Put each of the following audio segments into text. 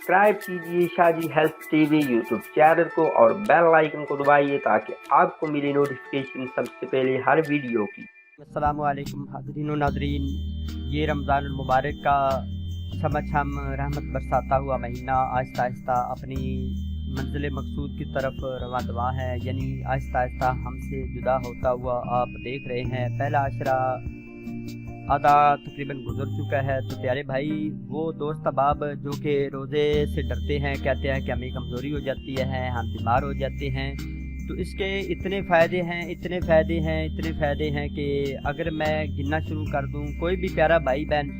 Subscribe कीजिए Shaji health TV YouTube channel को और बेल आइकन को दबाइए ताकि आपको मिले नोटिफिकेशन सबसे पहले हर वीडियो की। अस्सलाम वालेकुम हाज़रीन व नाज़रीन, ये रमज़ानुल मुबारक का छम रहमत बरसाता हुआ महीना आहिस्ता आहिस्ता अपनी मंजिल मकसूद की तरफ रवां दवा है, यानी आहिस्ता आहिस्ता हमसे जुदा होता हुआ आप देख रहे हैं। पहला आशरा आधा तकरीबन गुजर चुका है। तो प्यारे भाई, वो दोस्त अहबाब जो कि रोज़े से डरते हैं, कहते हैं कि हमें कमज़ोरी हो जाती है, हम बीमार हो जाते हैं, तो इसके इतने फ़ायदे हैं कि अगर मैं गिनना शुरू कर दूं, कोई भी प्यारा भाई बहन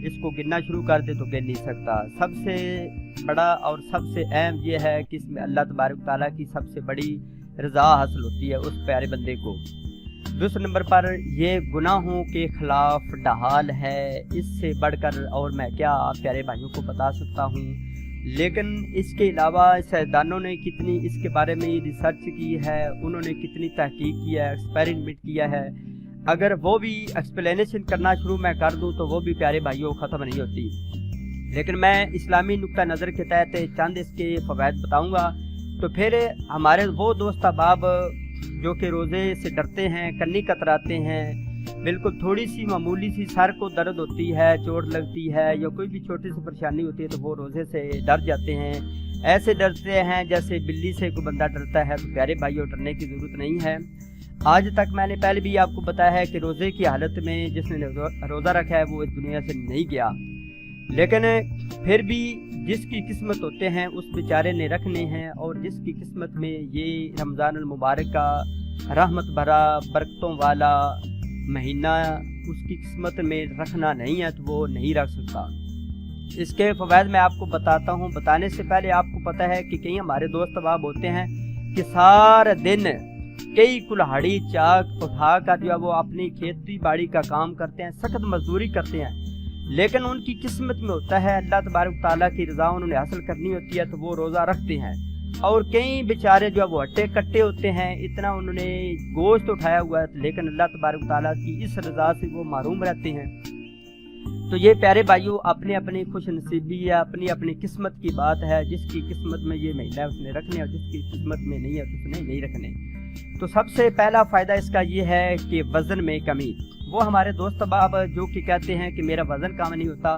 इसको गिनना शुरू कर दे तो गिन नहीं सकता। सबसे बड़ा और सबसे अहम ये है कि इसमें अल्लाह तबारक ताला की सबसे बड़ी रज़ा हासिल होती है उस प्यारे बंदे को। दूसरे नंबर पर ये गुनाहों के ख़िलाफ़ ढाल है, इससे बढ़कर और मैं क्या आप प्यारे भाइयों को बता सकता हूँ। लेकिन इसके अलावा साइंसदानों ने कितनी इसके बारे में रिसर्च की है, उन्होंने कितनी तहकीक किया है, एक्सपेरिमेंट किया है। अगर वो भी एक्सप्लेनेशन करना शुरू मैं कर दूँ तो वो भी प्यारे भाइयों ख़त्म नहीं होती। लेकिन मैं इस्लामी नुक्ता नज़र के तहत चंद इसके फ़वाइद बताऊँगा। तो फिर हमारे वो दोस्त अहबाब जो कि रोज़े से डरते हैं, कन्नी कतराते हैं, बिल्कुल थोड़ी सी मामूली सी सर को दर्द होती है, चोट लगती है या कोई भी छोटी सी परेशानी होती है तो वो रोज़े से डर जाते हैं। ऐसे डरते हैं जैसे बिल्ली से कोई बंदा डरता है। तो प्यारे भाइयों, डरने की ज़रूरत नहीं है। आज तक मैंने पहले भी आपको बताया है कि रोज़े की हालत में जिसने रोज़ा रखा है वो इस दुनिया से नहीं गया। लेकिन फिर भी जिसकी किस्मत होते हैं उस बेचारे ने रखने हैं, और जिसकी किस्मत में ये रमज़ानुल मुबारक का रहमत भरा बरकतों वाला महीना उसकी किस्मत में रखना नहीं है तो वो नहीं रख सकता। इसके फ़वाइद मैं आपको बताता हूँ। बताने से पहले आपको पता है कि कई हमारे दोस्त अहबाब होते हैं कि सारा दिन कई कुल्हाड़ी चाक उठाकर जो है वो अपनी खेती बाड़ी का काम करते हैं, सख्त मजदूरी करते हैं, लेकिन उनकी किस्मत में होता है अल्लाह तबारक ताला की रज़ा उन्होंने हासिल करनी होती है तो वो रोज़ा रखते हैं। और कई बेचारे जो है वो हट्टे कट्टे होते हैं, इतना उन्होंने गोश्त उठाया हुआ है लेकिन अल्लाह तबारक ताला की इस रज़ा से वो महरूम रहते हैं। तो ये प्यारे भाइयों, अपने अपनी खुश नसीबी है, अपनी अपनी किस्मत की बात है। जिसकी किस्मत में ये महीना है उसने रखने, और जिसकी किस्मत में नहीं है तो उसने नहीं रखने। तो सबसे पहला फ़ायदा इसका ये है कि वज़न में कमी। वो हमारे दोस्त अहबाब जो कि कहते हैं कि मेरा वज़न कम नहीं होता,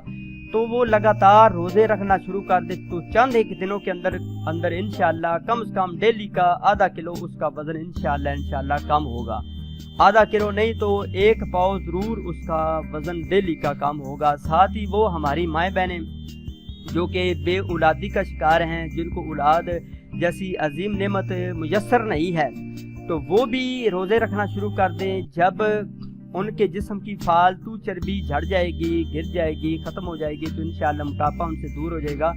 तो वो लगातार रोज़े रखना शुरू कर दे तो चंद एक दिनों के अंदर इंशाअल्लाह कम से कम डेली का आधा किलो उसका वज़न इंशाअल्लाह कम होगा। आधा किलो नहीं तो 1 पाव ज़रूर उसका वज़न डेली का कम होगा। साथ ही वो हमारी माएँ बहनें जो कि बे औलादी का शिकार हैं, जिनको औलाद जैसी अजीम नेमत मुयस्सर नहीं है, तो वो भी रोज़े रखना शुरू कर दें। जब उनके जिस्म की फालतू चर्बी झड़ जाएगी, गिर जाएगी, ख़त्म हो जाएगी तो इंशाअल्लाह मोटापा उनसे दूर हो जाएगा,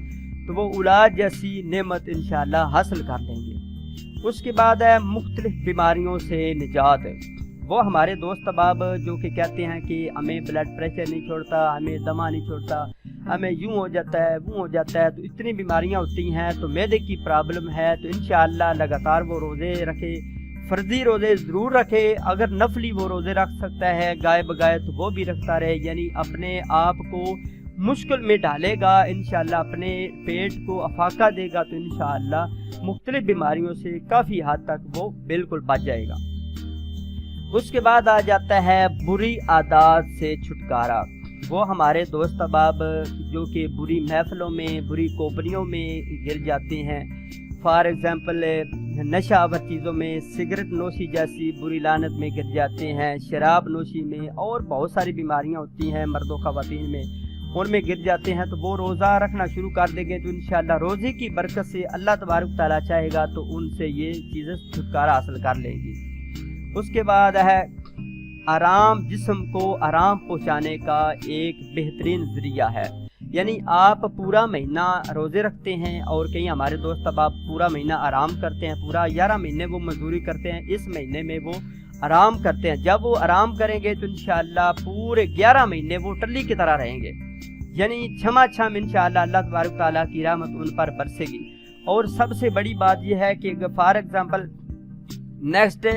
तो वो औलाद जैसी नेमत इंशाअल्लाह हासिल कर लेंगे। उसके बाद है मुख्तलिफ बीमारियों से निजात। वो हमारे दोस्त अहबाब जो कि कहते हैं कि हमें ब्लड प्रेशर नहीं छोड़ता, हमें दमा नहीं छोड़ता, हमें यूँ हो जाता है वो हो जाता है, तो इतनी बीमारियाँ होती हैं, तो मैदे की प्रॉब्लम है, तो इंशाअल्लाह लगातार वो रोज़े रखे, फ़र्ज़ी रोज़े ज़रूर रखे। अगर नफली वो रोज़े रख सकता है गाय बगाए तो वो भी रखता रहे, यानी अपने आप को मुश्किल में डालेगा, इंशाअल्लाह अपने पेट को अफाका देगा तो इंशाअल्लाह मुख्तलिफ बीमारियों से काफ़ी हद तक वो बिल्कुल बच जाएगा। उसके बाद आ जाता है बुरी आदत से छुटकारा। वो हमारे दोस्त अहबाब जो कि बुरी महफिलों में, बुरी कोपरियों में गिर जाते हैं, फॉर एग्ज़ाम्पल नशावर चीज़ों में, सिगरेट नोशी जैसी बुरी लानत में गिर जाते हैं, शराब नोशी में, और बहुत सारी बीमारियां होती हैं मर्दों ख़वातीन में, उनमें गिर जाते हैं। तो वो रोज़ा रखना शुरू कर देंगे तो इंशाअल्लाह रोज़े की बरकत से अल्लाह तबारक ताला चाहेगा तो उनसे ये चीज़ें छुटकारा हासिल कर लेंगी। उसके बाद है आराम, जिस्म को आराम पहुँचाने का एक बेहतरीन ज़रिया है। यानी आप पूरा महीना रोज़े रखते हैं, और कई हमारे दोस्त अब आप पूरा महीना आराम करते हैं, पूरा 11 महीने वो मजदूरी करते हैं, इस महीने में वो आराम करते हैं। जब वो आराम करेंगे तो इंशाअल्लाह पूरे 11 महीने वो टल्ली की तरह रहेंगे, यानी छम इंशाअल्लाह अल्लाह तबारक ताला की रहमत उन पर बरसेगी। और सबसे बड़ी बात यह है कि फॉर एग्ज़ाम्पल नेक्स्ट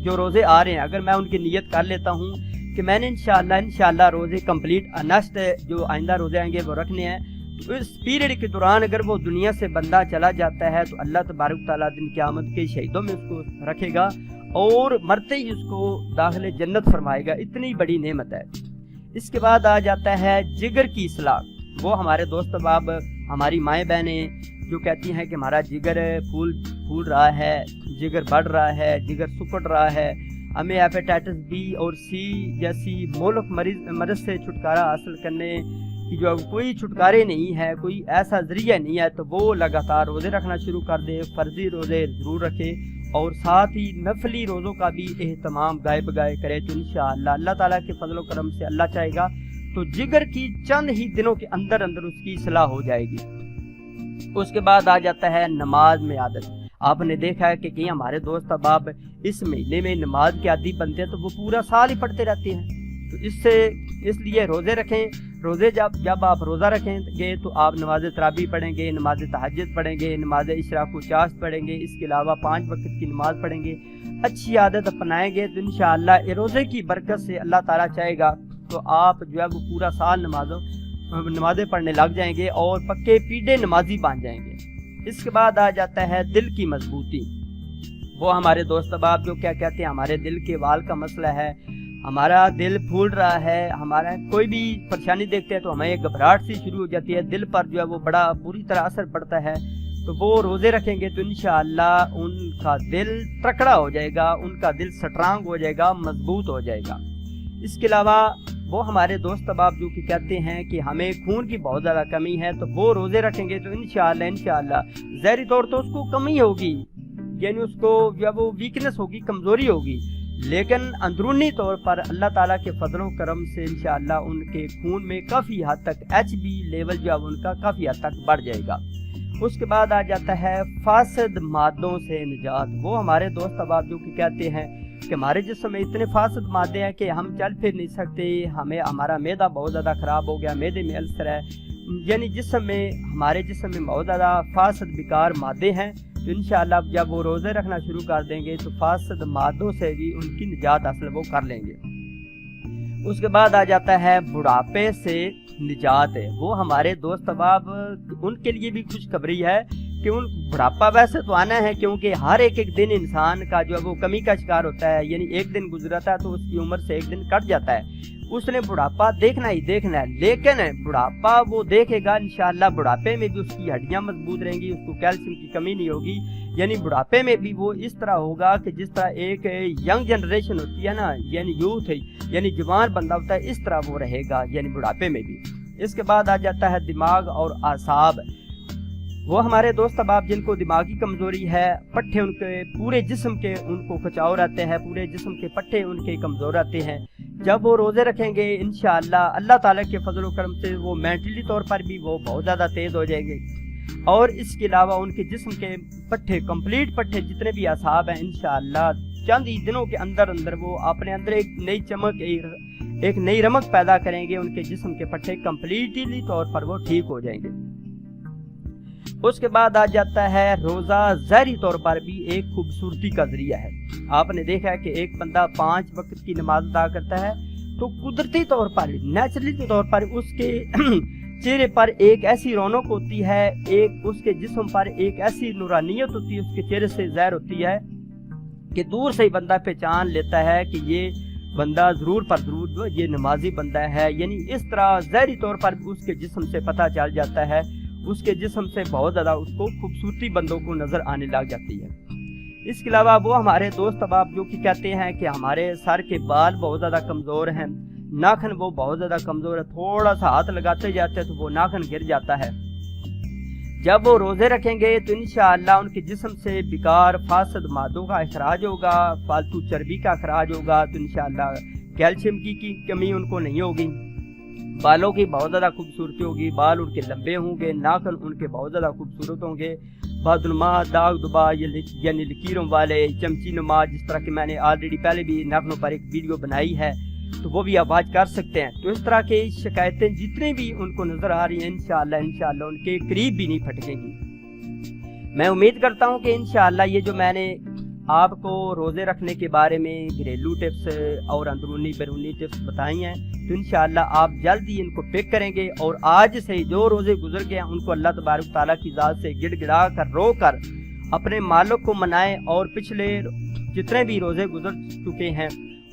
जो रोज़े आ रहे हैं, अगर मैं उनकी नीयत कर लेता हूँ कि मैंने इंशाअल्लाह रोज़े कंप्लीट नेक्स्ट जो आइंदा रोज़े आएंगे वो रखने हैं, تو اس پیریڈ کے دوران اگر وہ دنیا سے بندہ چلا جاتا ہے تو اللہ تبارک تعالیٰ دن قیامت کے شہیدوں میں اس کو رکھے گا اور مرتے ہی اس کو داخل جنت فرمائے گا. اتنی بڑی نعمت ہے. اس کے بعد آ جاتا ہے جگر کی اصلاح. وہ ہمارے دوست احباب، ہماری مائیں بہنیں جو کہتی ہیں کہ ہمارا جگر پھول رہا ہے، جگر بڑھ رہا ہے، جگر سکڑ رہا ہے، ہمیں ہیپیٹائٹس بی اور سی جیسی مہلک مرض سے چھٹکارا حاصل کرنے کی جو کوئی چھٹکارے نہیں ہے، کوئی ایسا ذریعہ نہیں ہے، تو وہ لگاتار روزے رکھنا شروع کر دے. فرضی روزے ضرور رکھے اور ساتھ ہی نفلی روزوں کا بھی اہتمام گائے بگائے کرے. تو انشاءاللہ اللہ تعالیٰ کے فضل و کرم سے اللہ چاہے گا تو جگر کی چند ہی دنوں کے اندر اس کی اصلاح ہو جائے گی. اس کے بعد آ جاتا ہے نماز میں عادت. آپ نے دیکھا ہے کہ کئی ہمارے دوست احباب اس مہینے میں نماز کے عادی بنتے ہیں تو وہ پورا سال ہی پڑھتے رہتے ہیں. تو اس لیے روزے رکھیں. روزے جب آپ روزہ رکھیں گے تو آپ نماز تراویح پڑھیں گے، نماز تہجد پڑھیں گے، نماز اشراق و چاشت پڑھیں گے، اس کے علاوہ 5 وقت کی نماز پڑھیں گے. اچھی عادت اپنائیں گے تو انشاءاللہ روزے کی برکت سے اللہ تعالیٰ چاہے گا تو آپ جو ہے وہ پورا سال نمازیں پڑھنے لگ جائیں گے اور پکے پیڈے نمازی بن جائیں گے. اس کے بعد آ جاتا ہے دل کی مضبوطی. وہ ہمارے دوست احباب جو کیا کہتے ہیں ہمارے دل کے وال کا مسئلہ ہے، ہمارا دل پھول رہا ہے، ہمارا کوئی بھی پریشانی دیکھتے ہیں تو ہمیں ایک گھبراہٹ سی شروع ہو جاتی ہے، دل پر جو ہے وہ بڑا بری طرح اثر پڑتا ہے. تو وہ روزے رکھیں گے تو انشاءاللہ ان کا دل تکڑا ہو جائے گا، ان کا دل سٹرانگ ہو جائے گا، مضبوط ہو جائے گا. اس کے علاوہ وہ ہمارے دوست احباب جو کہ کہتے ہیں کہ ہمیں خون کی بہت زیادہ کمی ہے تو وہ روزے رکھیں گے تو انشاءاللہ ظاہری طور تو اس کو کمی ہوگی، یعنی اس کو جو ہے وہ ویکنس ہوگی، کمزوری ہوگی، لیکن اندرونی طور پر اللہ تعالیٰ کے فضل و کرم سے انشاءاللہ ان کے خون میں کافی حد تک HB لیول جو ہے ان کا کافی حد تک بڑھ جائے گا. اس کے بعد آ جاتا ہے فاسد مادوں سے نجات. وہ ہمارے دوست احباب جو کہ کہتے ہیں کہ ہمارے جسم میں اتنے فاسد مادے ہیں کہ ہم چل پھر نہیں سکتے، ہمارا معدہ بہت زیادہ خراب ہو گیا، معدے میں السر ہے، یعنی ہمارے جسم میں بہت زیادہ فاسد بیکار مادے ہیں. تو انشاءاللہ جب وہ روزے رکھنا شروع کر دیں گے تو فاسد مادوں سے بھی ان کی نجات حاصل وہ کر لیں گے. اس کے بعد آ جاتا ہے بڑھاپے سے نجات. وہ ہمارے دوست احباب ان کے لیے بھی خوشخبری ہے کہ ان بڑھاپا ویسے تو آنا ہے کیونکہ ہر ایک دن انسان کا جو ہے وہ کمی کا شکار ہوتا ہے، یعنی ایک دن گزرتا ہے تو اس کی عمر سے ایک دن کٹ جاتا ہے. اس نے بڑھاپا دیکھنا ہی دیکھنا ہے، لیکن بڑھاپا وہ دیکھے گا انشاءاللہ بڑھاپے میں بھی اس کی ہڈیاں مضبوط رہیں گی، اس کو کیلشیم کی کمی نہیں ہوگی. یعنی بڑھاپے میں بھی وہ اس طرح ہوگا کہ جس طرح ایک ینگ جنریشن ہوتی ہے نا، یعنی یوتھ ہے، یعنی جوان بندہ ہوتا ہے، اس طرح وہ رہے گا یعنی بڑھاپے میں بھی. اس کے بعد آ جاتا ہے دماغ اور اعصاب. وہ ہمارے دوست احباب جن کو دماغی کمزوری ہے، پٹھے ان کے پورے جسم کے ان کو کھچاؤ رہتے ہیں، پورے جسم کے پٹھے ان کے کمزور رہتے ہیں، جب وہ روزے رکھیں گے انشاءاللہ اللہ تعالیٰ کے فضل و کرم سے وہ مینٹلی طور پر بھی وہ بہت زیادہ تیز ہو جائیں گے. اور اس کے علاوہ ان کے جسم کے پٹھے کمپلیٹ پٹھے جتنے بھی اعصاب ہیں انشاءاللہ چند ہی دنوں کے اندر وہ اپنے اندر ایک نئی چمک، ایک نئی رمق پیدا کریں گے. ان کے جسم کے پٹھے کمپلیٹلی طور پر وہ ٹھیک ہو جائیں گے. اس کے بعد آ جاتا ہے روزہ ظاہری طور پر بھی ایک خوبصورتی کا ذریعہ ہے. آپ نے دیکھا ہے کہ ایک بندہ 5 وقت کی نماز ادا کرتا ہے تو قدرتی طور پر، نیچرلی طور پر اس کے چہرے پر ایک ایسی رونق ہوتی ہے، ایک اس کے جسم پر ایک ایسی نورانیت ہوتی ہے، اس کے چہرے سے ظاہر ہوتی ہے کہ دور سے ہی بندہ پہچان لیتا ہے کہ یہ بندہ ضرور پر ضرور یہ نمازی بندہ ہے. یعنی اس طرح ظاہری طور پر اس کے جسم سے پتہ چل جاتا ہے، اس کے جسم سے بہت زیادہ اس کو خوبصورتی بندوں کو نظر آنے لگ جاتی ہے. اس کے علاوہ وہ ہمارے دوست احباب جو کہ کہتے ہیں کہ ہمارے سر کے بال بہت زیادہ کمزور ہیں، ناخن وہ بہت زیادہ کمزور ہے، تھوڑا سا ہاتھ لگاتے جاتے ہیں تو وہ ناخن گر جاتا ہے. جب وہ روزے رکھیں گے تو انشاءاللہ ان کے جسم سے بیکار فاسد مادوں کا اخراج ہوگا، فالتو چربی کا اخراج ہوگا، تو انشاءاللہ کیلشیم کی کمی ان کو نہیں ہوگی. بالوں کی بہت زیادہ خوبصورتی ہوگی، بال ان کے لمبے ہوں گے، ناخن ان کے بہت زیادہ خوبصورت ہوں گے، بادنما داغ دبا یعنی لکیروں والے، چمچی نما، جس طرح کہ میں نے آلریڈی پہلے بھی ناخنوں پر ایک ویڈیو بنائی ہے تو وہ بھی آپ واچ کر سکتے ہیں. تو اس طرح کی شکایتیں جتنی بھی ان کو نظر آ رہی ہیں انشاءاللہ ان کے قریب بھی نہیں پھٹکیں گی. میں امید کرتا ہوں کہ انشاءاللہ یہ جو میں نے आपको रोज़े रखने के बारे में घरेलू टिप्स और अंदरूनी बैरूनी टिप्स बताई हैं, तो इंशाअल्लाह आप जल्द ही इनको पिक करेंगे और आज से जो रोज़े गुजर गए हैं उनको अल्लाह तबारक ताला की ज़ात से गिड़गिड़ा कर रो कर अपने मालिक को मनाएं और पिछले जितने भी रोज़े गुजर चुके हैं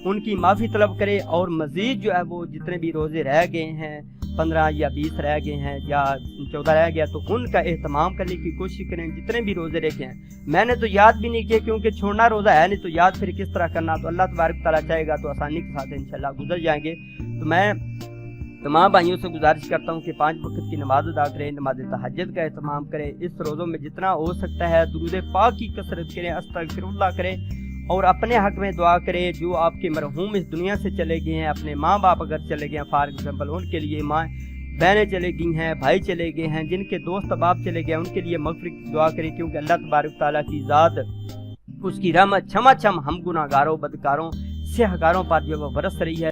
उनकी माफ़ी तलब करें और मज़ीद जो है वो जितने भी रोज़े रह गए हैं 15 या 20 रह गए हैं या 14 रह गया तो उनका एहतमाम करने की कोशिश करें। जितने भी रोज़े रखे हैं मैंने तो याद भी नहीं किया क्योंकि छोड़ना रोज़ा है नहीं, तो याद फिर किस तरह करना, तो अल्लाह तबारक ताला चाहेगा तो आसानी के साथ इंशाल्लाह गुजर जाएंगे। तो मैं तमाम भाइयों से गुजारिश करता हूँ कि 5 वक्त की नमाज अदा करें, नमाज तहज्जुद का एहतमाम करें, इस रोज़ों में जितना हो सकता है दुरूद पाक की कसरत करें, अस्तगफिरुल्लाह करें और अपने हक में दुआ करें। जो आपके मरहूम इस दुनिया से चले गए हैं, अपने माँ बाप अगर चले गए हैं फॉर एग्जाम्पल, उनके लिए माँ बहनें चले गई हैं, भाई चले गए हैं, जिनके दोस्त अहबाब चले गए हैं उनके लिए मग़फ़िरत की दुआ करें क्योंकि अल्लाह तबारक ताला की ज़ात उसकी रहमत छमा छम हम गुनाहगारों बदकारों सिहकारों पर जो वो बरस रही है।